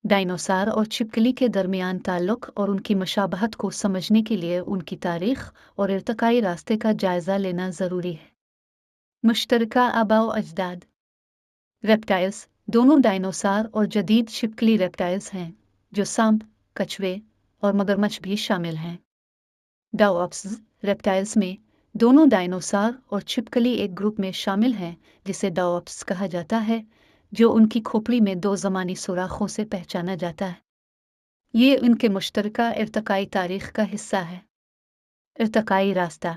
Dinosaur और छिपकली के दरमियान ताल्लुक और उनकी मशाबहत को समझने के लिए उनकी तारीख और इर्तिकाई रास्ते का जायजा लेना जरूरी है। मुश्तरका आबाओ अजदाद। रेप्टाइल्स। दोनों डायनासोर और जदीद छिपकली रेप्टाइल्स हैं, जो सांप, कछुए और मगरमच्छ भी शामिल हैं। डाओप्स। रेप्टाइल्स में दोनों डायनासोर और छिपकली एक ग्रुप में शामिल हैं, जिसे डाओप्स कहा जाता है, जो उनकी खोपड़ी में दो ज़मानी सुराखों से पहचाना जाता है। ये उनके मुश्तरका इर्तिकाई तारीख का हिस्सा है। इर्तिकाई रास्ता।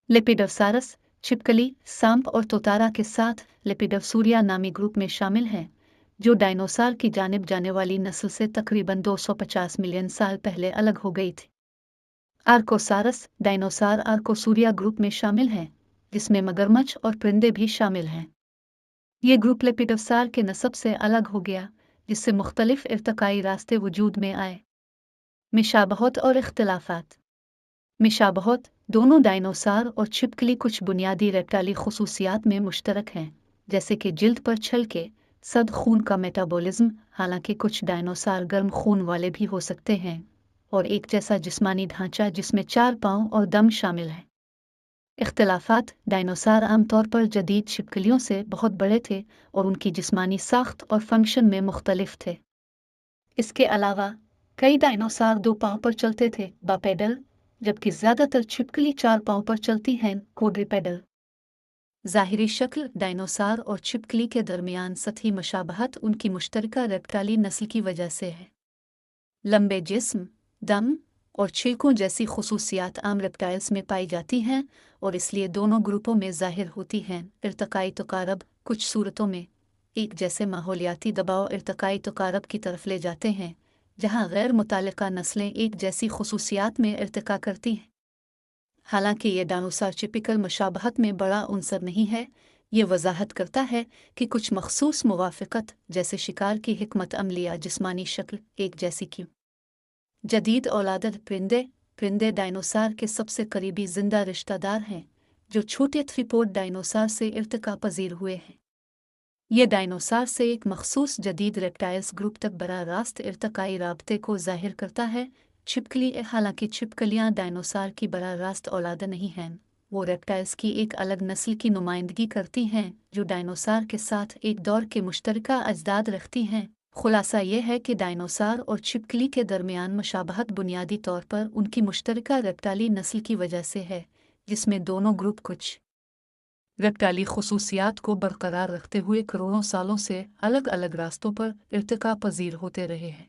लेपिडोसारस छिपकली, सांप और तोतारा के साथ लेपिडोसूरिया नामी ग्रुप में शामिल हैं, जो डायनासोर की जानिब जाने वाली नस्ल से तकरीबन 250 मिलियन साल पहले अलग हो गई थी। आर्कोसारस डायनासोर आर्कोसूरिया ग्रुप में शामिल हैं, जिसमें मगरमच्छ और परिंदे भी शामिल हैं। ये ग्रुप लेपिडोसार के नस्ब से अलग हो गया, जिससे मुख्तलिफ इर्तिकाई रास्ते वजूद में आए। मिशाबहत और इख्तिलाफात। मिशाबहत। दोनों डायनासोर और छिपकली कुछ बुनियादी रेप्टाइली खुसूसियात में मुश्तरक हैं, जैसे कि जिल्द पर छलके सख्त खून का मेटाबॉलिज्म, हालांकि कुछ डायनासोर गर्म खून वाले भी हो सकते हैं, और एक जैसा जिस्मानी ढांचा जिसमें 4 पाँव और दम शामिल है। इख्तिलाफात। डायनासोर आमतौर पर जदीद छिपकलियों से बहुत बड़े थे और उनकी जिस्मानी साख्त और फंक्शन में मुख्तलिफ थे। इसके अलावा कई डायनासोर 2 पाँव पर चलते थे, बाइपेडल, जबकि ज़्यादातर छिपकली 4 पाँव पर चलती हैं, क्वाड्रूपेडल। ज़ाहिरी शक्ल। डायनासोर और छिपकली के दरमियान सतही मशाबहत उनकी मुश्तरका रेप्टाइली नस्ल की वजह से है। लंबे जिस्म, दम और छिलकों जैसी खुसूसियात आम रेप्टाइल्स में पाई जाती हैं और इसलिए दोनों ग्रुपों में ज़ाहिर होती हैं। इर्तिकाई तकारब। कुछ सूरतों में एक जैसे माहौलियाती दबाव इर्तिकाई तकारब की तरफ ले जाते हैं, जहाँ गैर मुतालिका नस्लें एक जैसी खुसूसियात में इर्तिका करती हैं। हालांकि ये डायनासोर चिपिकल मशाबहत में बड़ा उनसर नहीं है, ये वजाहत करता है कि कुछ मखसूस मुवाफ़क़त, जैसे शिकार की हिकमत अमली या जिस्मानी शक्ल, एक जैसी क्यों। जदीद औलादत परिंदे। परिंदे डायनासोर के सबसे करीबी जिंदा रिश्तेदार हैं, जो छोटे थ्रीपोड डायनासोर से इर्तिका पजीर हुए हैं। ये डायनासोर से एक मखसूस जदीद रेप्टाइल्स ग्रुप तक बराह रास्त इर्तिकाई राब्ते को ज़ाहिर करता है। छिपकली। हालांकि छिपकलियाँ डायनासोर की बराह रास्त औलाद नहीं हैं, वो रेप्टाइल्स की एक अलग नस्ल की नुमाइंदगी करती हैं, जो डायनासोर के साथ एक दौर के मुश्तरका अजदाद रखती हैं। खुलासा यह है कि डायनासोर और छिपकली के दरमियान मुशाबहत बुनियादी तौर पर उनकी मुश्तरका रेप्टाइली नस्ल की वजह से है, जिसमें दोनों ग्रुप कुछ रेप्टाइली खुसूसियात को बरकरार रखते हुए करोड़ों सालों से अलग अलग रास्तों पर इर्तिका पजीर होते रहे हैं।